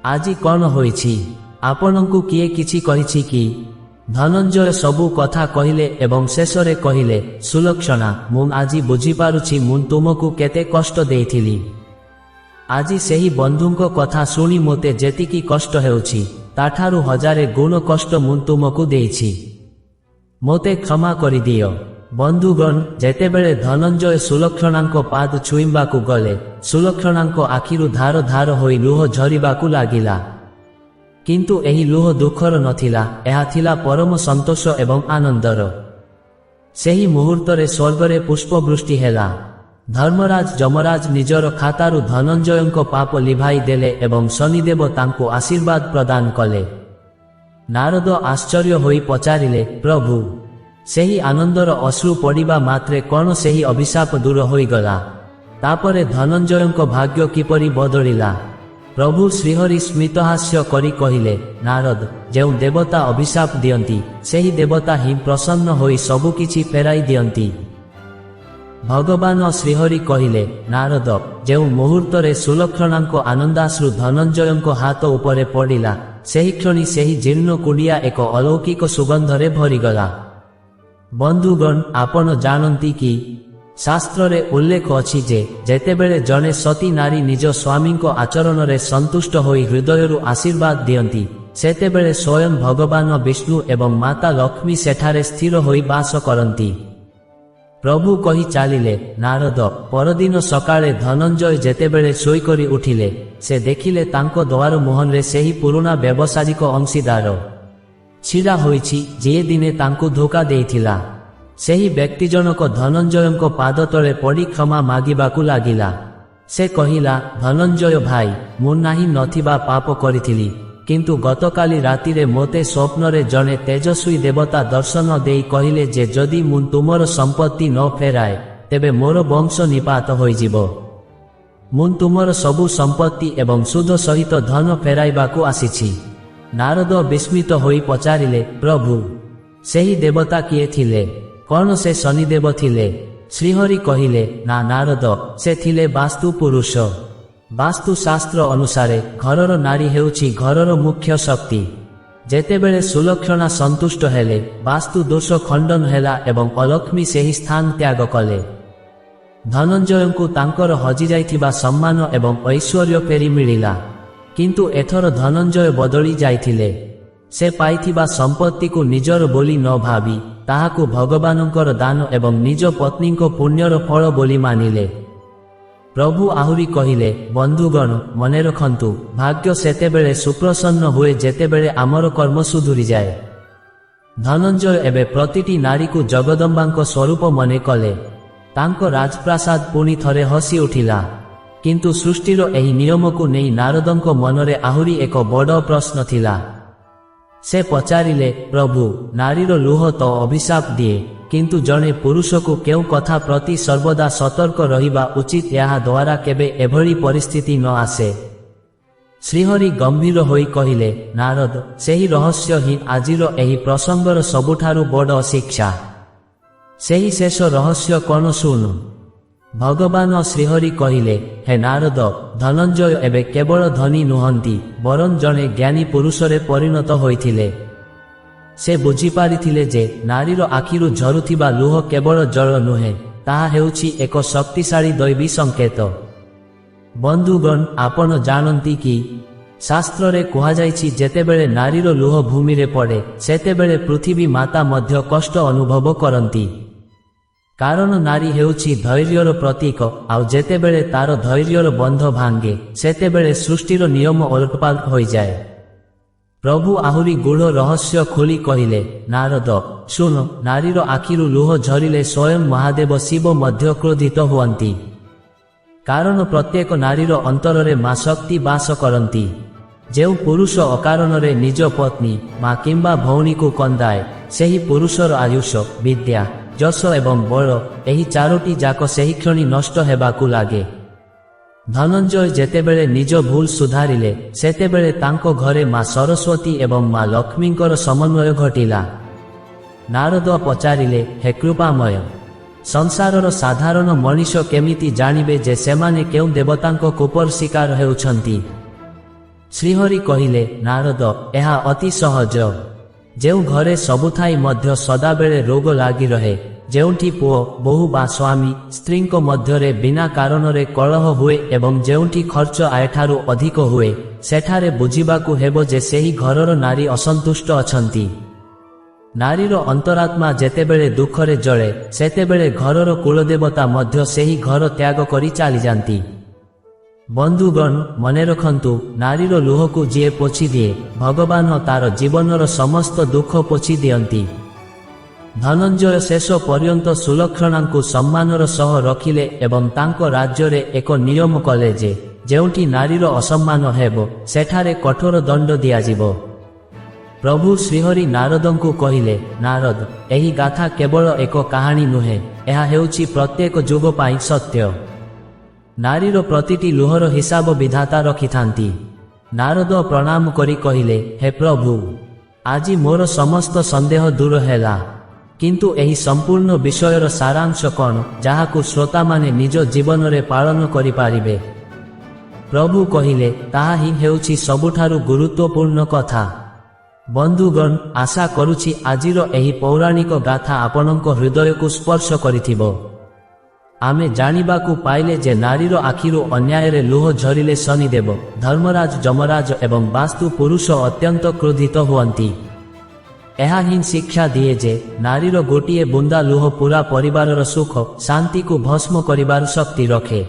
ଆଜି କ'ଣ ହୋଇଛି? ଆପଣଙ୍କୁ କିଏ କିଛି କହିଛି କି? ଧନଞ୍ଜୟ ସବୁ କଥା କହିଲେ ଏବଂ ଶେଷରେ କହିଲେ, ସୁଲକ୍ଷଣା, ମୁଁ ଆଜି ବୁଝିପାରୁଛି ମୁଁ ତୁମକୁ କେତେ କଷ୍ଟ ଦେଇଥିଲି। ଆଜି ସେହି ବନ୍ଧୁଙ୍କ କଥା ଶୁଣି ମୋତେ ଯେତିକି କଷ୍ଟ ହେଉଛି, ତାଠାରୁ 1000 ଗୁଣ କଷ୍ଟ ମୁଁ ତୁମକୁ ଦେଇଛି। ମୋତେ କ୍ଷମା କରିଦିଅ। ବନ୍ଧୁଗଣ, ଯେତେବେଳେ ଧନଞ୍ଜୟ ସୁଲକ୍ଷଣାଙ୍କ ପାଦ ଛୁଇଁବାକୁ ଗଲେ, ସୁଲକ୍ଷଣାଙ୍କ ଆଖିରୁ ଧାର ଧାର ହୋଇ ଲୁହ ଝରିବାକୁ ଲାଗିଲା। କିନ୍ତୁ ଏହି ଲୁହ ଦୁଃଖର ନଥିଲା, ଏହା ଥିଲା ପରମ ସନ୍ତୋଷ ଏବଂ ଆନନ୍ଦର। ସେହି ମୁହୂର୍ତ୍ତରେ ସ୍ୱର୍ଗରେ ପୁଷ୍ପବୃଷ୍ଟି ହେଲା। ଧର୍ମରାଜ ଯମରାଜ ନିଜର ଖାତାରୁ ଧନଞ୍ଜୟଙ୍କ ପାପ ଲିଭାଇ ଦେଲେ ଏବଂ ଶନିଦେବ ତାଙ୍କୁ ଆଶୀର୍ବାଦ ପ୍ରଦାନ କଲେ। ନାରଦ ଆଶ୍ଚର୍ଯ୍ୟ ହୋଇ ପଚାରିଲେ, ପ୍ରଭୁ, ସେହି ଆନନ୍ଦର ଅଶ୍ରୁ ପଡ଼ିବା ମାତ୍ରେ କ'ଣ ସେହି ଅଭିଶାପ ଦୂର ହୋଇଗଲା? ତାପରେ ଧନଞ୍ଜୟଙ୍କ ଭାଗ୍ୟ କିପରି ବଦଳିଲା? ପ୍ରଭୁ ଶ୍ରୀହରି ସ୍ମିତହାସ୍ୟ କରି କହିଲେ, ନାରଦ, ଯେଉଁ ଦେବତା ଅଭିଶାପ ଦିଅନ୍ତି, ସେହି ଦେବତା ହିଁ ପ୍ରସନ୍ନ ହୋଇ ସବୁକିଛି ଫେରାଇ ଦିଅନ୍ତି। ଭଗବାନ ଶ୍ରୀହରି କହିଲେ, ନାରଦ, ଯେଉଁ ମୁହୂର୍ତ୍ତରେ ସୁଲକ୍ଷଣାଙ୍କ ଆନନ୍ଦାଶ୍ରୁ ଧନଞ୍ଜୟଙ୍କ ହାତ ଉପରେ ପଡ଼ିଲା, ସେହି କ୍ଷଣି ସେହି ଜୀର୍ଣ୍ଣ କୁଡ଼ିଆ ଏକ ଅଲୌକିକ ସୁଗନ୍ଧରେ ଭରିଗଲା। ବନ୍ଧୁଗଣ, ଆପଣ ଜାଣନ୍ତି କି, ଶାସ୍ତ୍ରରେ ଉଲ୍ଲେଖ ଅଛି ଯେ ଯେତେବେଳେ ଜଣେ ସତୀ ନାରୀ ନିଜ ସ୍ୱାମୀଙ୍କ ଆଚରଣରେ ସନ୍ତୁଷ୍ଟ ହୋଇ ହୃଦୟରୁ ଆଶୀର୍ବାଦ ଦିଅନ୍ତି, ସେତେବେଳେ ସ୍ୱୟଂ ଭଗବାନ ବିଷ୍ଣୁ ଏବଂ ମାତା ଲକ୍ଷ୍ମୀ ସେଠାରେ ସ୍ଥିର ହୋଇ ବାସ କରନ୍ତି। ପ୍ରଭୁ କହି ଚାଲିଲେ, ନାରଦ, ପରଦିନ ସକାଳେ ଧନଞ୍ଜୟ ଯେତେବେଳେ ଶୋଇକରି ଉଠିଲେ, ସେ ଦେଖିଲେ ତାଙ୍କ ଦ୍ୱାର ମୁହଁରେ ସେହି ପୁରୁଣା ବ୍ୟବସାୟିକ ଅଂଶୀଦାର ଛିଡ଼ା ହୋଇଛି, ଯିଏ ଦିନେ ତାଙ୍କୁ ଧୋକା ଦେଇଥିଲା। ସେହି ବ୍ୟକ୍ତି ଜଣକ ଧନଞ୍ଜୟଙ୍କ ପାଦ ତଳେ ପଡ଼ି କ୍ଷମା ମାଗିବାକୁ ଲାଗିଲା। ସେ କହିଲା, ଧନଞ୍ଜୟ ଭାଇ, ମୁଁ ନାହିଁ ନଥିବା ପାପ କରିଥିଲି, କିନ୍ତୁ ଗତକାଲି ରାତିରେ ମୋତେ ସ୍ୱପ୍ନରେ ଜଣେ ତେଜସ୍ୱୀ ଦେବତା ଦର୍ଶନ ଦେଇ କହିଲେ ଯେ ଯଦି ମୁଁ ତୁମର ସମ୍ପତ୍ତି ନ ଫେରାଏ, ତେବେ ମୋର ବଂଶ ନିପାତ ହୋଇଯିବ। ମୁଁ ତୁମର ସବୁ ସମ୍ପତ୍ତି ଏବଂ ସୁଧ ସହିତ ଧନ ଫେରାଇବାକୁ ଆସିଛି। ନାରଦ ବିସ୍ମିତ ହୋଇ ପଚାରିଲେ, ପ୍ରଭୁ, ସେହି ଦେବତା କିଏ ଥିଲେ? କ'ଣ ସେ ଶନିଦେବ ଥିଲେ? ଶ୍ରୀହରି କହିଲେ, ନା ନାରଦ, ସେ ଥିଲେ ବାସ୍ତୁ ପୁରୁଷ। ବାସ୍ତୁଶାସ୍ତ୍ର ଅନୁସାରେ ଘରର ନାରୀ ହେଉଛି ଘରର ମୁଖ୍ୟ ଶକ୍ତି। ଯେତେବେଳେ ସୁଲକ୍ଷଣା ସନ୍ତୁଷ୍ଟ ହେଲେ, ବାସ୍ତୁ ଦୋଷ ଖଣ୍ଡନ ହେଲା ଏବଂ ଅଲକ୍ଷ୍ମୀ ସେହି ସ୍ଥାନ ତ୍ୟାଗ କଲେ। ଧନଞ୍ଜୟଙ୍କୁ ତାଙ୍କର ହଜିଯାଇଥିବା ସମ୍ମାନ ଏବଂ ଐଶ୍ୱର୍ଯ୍ୟ ଫେରି ମିଳିଲା। କିନ୍ତୁ ଏଥର ଧନଞ୍ଜୟ ବଦଳି ଯାଇଥିଲେ। ସେ ପାଇଥିବା ସମ୍ପତ୍ତିକୁ ନିଜର ବୋଲି ନ ଭାବି ତାହାକୁ ଭଗବାନଙ୍କର ଦାନ ଏବଂ ନିଜ ପତ୍ନୀଙ୍କ ପୁଣ୍ୟର ଫଳ ବୋଲି ମାନିଲେ। ପ୍ରଭୁ ଆହୁରି କହିଲେ, ବନ୍ଧୁଗଣ, ମନେ ରଖନ୍ତୁ, ଭାଗ୍ୟ ସେତେବେଳେ ସୁପ୍ରସନ୍ନ ହୁଏ ଯେତେବେଳେ ଆମର କର୍ମ ସୁଧୁରିଯାଏ। ଧନଞ୍ଜୟ ଏବେ ପ୍ରତିଟି ନାରୀକୁ ଜଗଦମ୍ବାଙ୍କ ସ୍ୱରୂପ ମନେ କଲେ। ତାଙ୍କ ରାଜପ୍ରାସାଦ ପୁଣି ଥରେ ହସି ଉଠିଲା। କିନ୍ତୁ ସୃଷ୍ଟିର ଏହି ନିୟମକୁ ନେଇ ନାରଦଙ୍କ ମନରେ ଆହୁରି ଏକ ବଡ଼ ପ୍ରଶ୍ନ ଥିଲା। ସେ ପଚାରିଲେ, ପ୍ରଭୁ, ନାରୀର ଲୁହ ତ ଅଭିଶାପ ଦିଏ, କିନ୍ତୁ ଜଣେ ପୁରୁଷକୁ କେଉଁ କଥା ପ୍ରତି ସର୍ବଦା ସତର୍କ ରହିବା ଉଚିତ, ଏହା ଦ୍ୱାରା କେବେ ଏଭଳି ପରିସ୍ଥିତି ନ ଆସେ? ଶ୍ରୀହରି ଗମ୍ଭୀର ହୋଇ କହିଲେ, ନାରଦ, ସେହି ରହସ୍ୟ ହିଁ ଆଜିର ଏହି ପ୍ରସଙ୍ଗର ସବୁଠାରୁ ବଡ଼ ଶିକ୍ଷା। ସେହି ଶେଷ ରହସ୍ୟ କ'ଣ ଶୁଣୁ। ଭଗବାନ ଶ୍ରୀହରି କହିଲେ, ହେ ନାରଦ, ଧନଞ୍ଜୟ ଏବେ କେବଳ ଧନୀ ନୁହନ୍ତି, ବରଂ ଜଣେ ଜ୍ଞାନୀ ପୁରୁଷରେ ପରିଣତ ହୋଇଥିଲେ। ସେ ବୁଝିପାରିଥିଲେ ଯେ ନାରୀର ଆଖିରୁ ଝରୁଥିବା ଲୁହ କେବଳ ଜଳ ନୁହେଁ, ତାହା ହେଉଛି ଏକ ଶକ୍ତିଶାଳୀ ଦୈବୀ ସଂକେତ। ବନ୍ଧୁଗଣ, ଆପଣ ଜାଣନ୍ତି କି, ଶାସ୍ତ୍ରରେ କୁହାଯାଇଛି ଯେତେବେଳେ ନାରୀର ଲୁହ ଭୂମିରେ ପଡ଼େ, ସେତେବେଳେ ପୃଥିବୀ ମାତା ମଧ୍ୟ କଷ୍ଟ ଅନୁଭବ କରନ୍ତି। କାରଣ ନାରୀ ହେଉଛି ଧୈର୍ଯ୍ୟର ପ୍ରତୀକ, ଆଉ ଯେତେବେଳେ ତାର ଧୈର୍ଯ୍ୟର ବନ୍ଧ ଭାଙ୍ଗେ, ସେତେବେଳେ ସୃଷ୍ଟିର ନିୟମ ଓଲଟପାଲଟ ହୋଇଯାଏ। ପ୍ରଭୁ ଆହୁରି ଗୂଢ଼ ରହସ୍ୟ ଖୋଲି କହିଲେ, ନାରଦ, ଶୁଣ, ନାରୀର ଆଖିରୁ ଲୁହ ଝରିଲେ ସ୍ୱୟଂ ମହାଦେବ ଶିବ ମଧ୍ୟ କ୍ରୋଧିତ ହୁଅନ୍ତି। କାରଣ ପ୍ରତ୍ୟେକ ନାରୀର ଅନ୍ତରରେ ମା ଶକ୍ତି ବାସ କରନ୍ତି। ଯେଉଁ ପୁରୁଷ ଅକାରଣରେ ନିଜ ପତ୍ନୀ, ମା କିମ୍ବା ଭଉଣୀକୁ କନ୍ଦାଏ, ସେହି ପୁରୁଷର ଆୟୁଷ, ବିଦ୍ୟା, ଯଶ ଏବଂ ବଳ, ଏହି ଚାରୋଟି ଯାକ ସେହି କ୍ଷଣି ନଷ୍ଟ ହେବାକୁ ଲାଗେ। ଧନଞ୍ଜୟ ଯେତେବେଳେ ନିଜ ଭୁଲ ସୁଧାରିଲେ, ସେତେବେଳେ ତାଙ୍କ ଘରେ ମା ସରସ୍ୱତୀ ଏବଂ ମା ଲକ୍ଷ୍ମୀଙ୍କର ସମନ୍ୱୟ ଘଟିଲା। ନାରଦ ପଚାରିଲେ, ହେ କୃପାମୟ, ସଂସାରର ସାଧାରଣ ମଣିଷ କେମିତି ଜାଣିବେ ଯେ ସେମାନେ କେଉଁ ଦେବତାଙ୍କ କୋପର ଶିକାର ହେଉଛନ୍ତି? ଶ୍ରୀହରି କହିଲେ, ନାରଦ, ଏହା ଅତି ସହଜ। ଯେଉଁ ଘରେ ସବୁଥାଇ ମଧ୍ୟ ସଦାବେଳେ ରୋଗ ଲାଗି ରହେ, ଯେଉଁଠି ପୁଅ, ବୋହୂ ବା ସ୍ୱାମୀ, ସ୍ତ୍ରୀଙ୍କ ମଧ୍ୟରେ ବିନା କାରଣରେ କଳହ ହୁଏ ଏବଂ ଯେଉଁଠି ଖର୍ଚ୍ଚ ଆୟଠାରୁ ଅଧିକ ହୁଏ, ସେଠାରେ ବୁଝିବାକୁ ହେବ ଯେ ସେହି ଘରର ନାରୀ ଅସନ୍ତୁଷ୍ଟ ଅଛନ୍ତି। ନାରୀର ଅନ୍ତରାତ୍ମା ଯେତେବେଳେ ଦୁଃଖରେ ଜଳେ ସେତେବେଳେ ଘରର କୁଳଦେବତା ମଧ୍ୟ ସେହି ଘର ତ୍ୟାଗ କରି ଚାଲିଯାନ୍ତି। ବନ୍ଧୁଗଣ, ମନେ ରଖନ୍ତୁ, ନାରୀର ଲୁହକୁ ଯିଏ ପୋଛିଦିଏ, ଭଗବାନ ତାର ଜୀବନର ସମସ୍ତ ଦୁଃଖ ପୋଛି ଦିଅନ୍ତି। ଧନଞ୍ଜୟ ଶେଷ ପର୍ଯ୍ୟନ୍ତ ସୁଲକ୍ଷଣାଙ୍କୁ ସମ୍ମାନର ସହ ରଖିଲେ ଏବଂ ତାଙ୍କ ରାଜ୍ୟରେ ଏକ ନିୟମ କଲେ ଯେ ଯେଉଁଠି ନାରୀର ଅସମ୍ମାନ ହେବ ସେଠାରେ କଠୋର ଦଣ୍ଡ ଦିଆଯିବ। ପ୍ରଭୁ ଶ୍ରୀହରି ନାରଦଙ୍କୁ କହିଲେ, ନାରଦ, ଏହି ଗାଥା କେବଳ ଏକ କାହାଣୀ ନୁହେଁ, ଏହା ହେଉଛି ପ୍ରତ୍ୟେକ ଯୁଗ ପାଇଁ ସତ୍ୟ। ନାରୀର ପ୍ରତିଟି ଲୁହର ହିସାବ ବିଧାତା ରଖିଥାନ୍ତି। ନାରଦ ପ୍ରଣାମ କରି କହିଲେ, ହେ ପ୍ରଭୁ, ଆଜି ମୋର ସମସ୍ତ ସନ୍ଦେହ ଦୂର ହେଲା। କିନ୍ତୁ ଏହି ସମ୍ପୂର୍ଣ୍ଣ ବିଷୟର ସାରାଂଶ କ'ଣ ଯାହାକୁ ଶ୍ରୋତାମାନେ ନିଜ ଜୀବନରେ ପାଳନ କରିପାରିବେ? ପ୍ରଭୁ କହିଲେ, ତାହା ହିଁ ହେଉଛି ସବୁଠାରୁ ଗୁରୁତ୍ୱପୂର୍ଣ୍ଣ କଥା। ବନ୍ଧୁଗଣ, ଆଶା କରୁଛି ଆଜିର ଏହି ପୌରାଣିକ ଗାଥା ଆପଣଙ୍କ ହୃଦୟକୁ ସ୍ପର୍ଶ କରିଥିବ। ଆମେ ଜାଣିବାକୁ ପାଇଲେ ଯେ ନାରୀର ଆଖିରୁ ଅନ୍ୟାୟରେ ଲୁହ ଝରିଲେ ଶନିଦେବ, ଧର୍ମରାଜ, ଯମରାଜ ଏବଂ ବାସ୍ତୁ ପୁରୁଷ ଅତ୍ୟନ୍ତ କ୍ରୋଧିତ ହୁଅନ୍ତି। ଏହା ହିଁ ଶିକ୍ଷା ଦିଏ ଯେ ନାରୀର ଗୋଟିଏ ବୁନ୍ଦା ଲୁହ ପୁରା ପରିବାରର ସୁଖ ଶାନ୍ତିକୁ ଭସ୍ମ କରିବାର ଶକ୍ତି ରଖେ।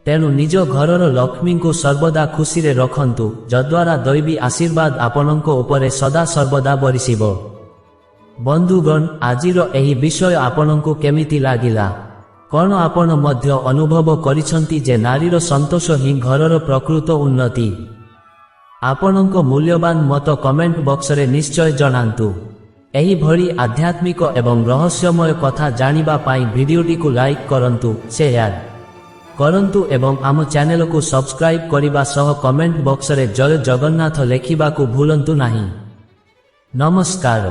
ତେଣୁ ନିଜ ଘରର ଲକ୍ଷ୍ମୀଙ୍କୁ ସର୍ବଦା ଖୁସିରେ ରଖନ୍ତୁ, ଯଦ୍ୱାରା ଦୈବୀ ଆଶୀର୍ବାଦ ଆପଣଙ୍କ ଉପରେ ସଦା ସର୍ବଦା ବରିସିବ। ବନ୍ଧୁଗଣ, ଆଜିର ଏହି ବିଷୟ ଆପଣଙ୍କୁ କେମିତି ଲାଗିଲା? କ'ଣ ଆପଣ ମଧ୍ୟ ଅନୁଭବ କରିଛନ୍ତି ଯେ ନାରୀର ସନ୍ତୋଷ ହିଁ ଘରର ପ୍ରକୃତ ଉନ୍ନତି? ଆପଣଙ୍କ ମୂଲ୍ୟବାନ ମତ କମେଣ୍ଟ ବକ୍ସରେ ନିଶ୍ଚୟ ଜଣାନ୍ତୁ। ଏହିଭଳି ଆଧ୍ୟାତ୍ମିକ ଏବଂ ରହସ୍ୟମୟ କଥା ଜାଣିବା ପାଇଁ ଭିଡିଓଟିକୁ ଲାଇକ୍ କରନ୍ତୁ, ସେୟାର କରନ୍ତୁ ଏବଂ ଆମ ଚ୍ୟାନେଲକୁ ସବସ୍କ୍ରାଇବ୍ କରିବା ସହ କମେଣ୍ଟ ବକ୍ସରେ ଜୟ ଜଗନ୍ନାଥ ଲେଖିବାକୁ ଭୁଲନ୍ତୁ ନାହିଁ। ନମସ୍କାର।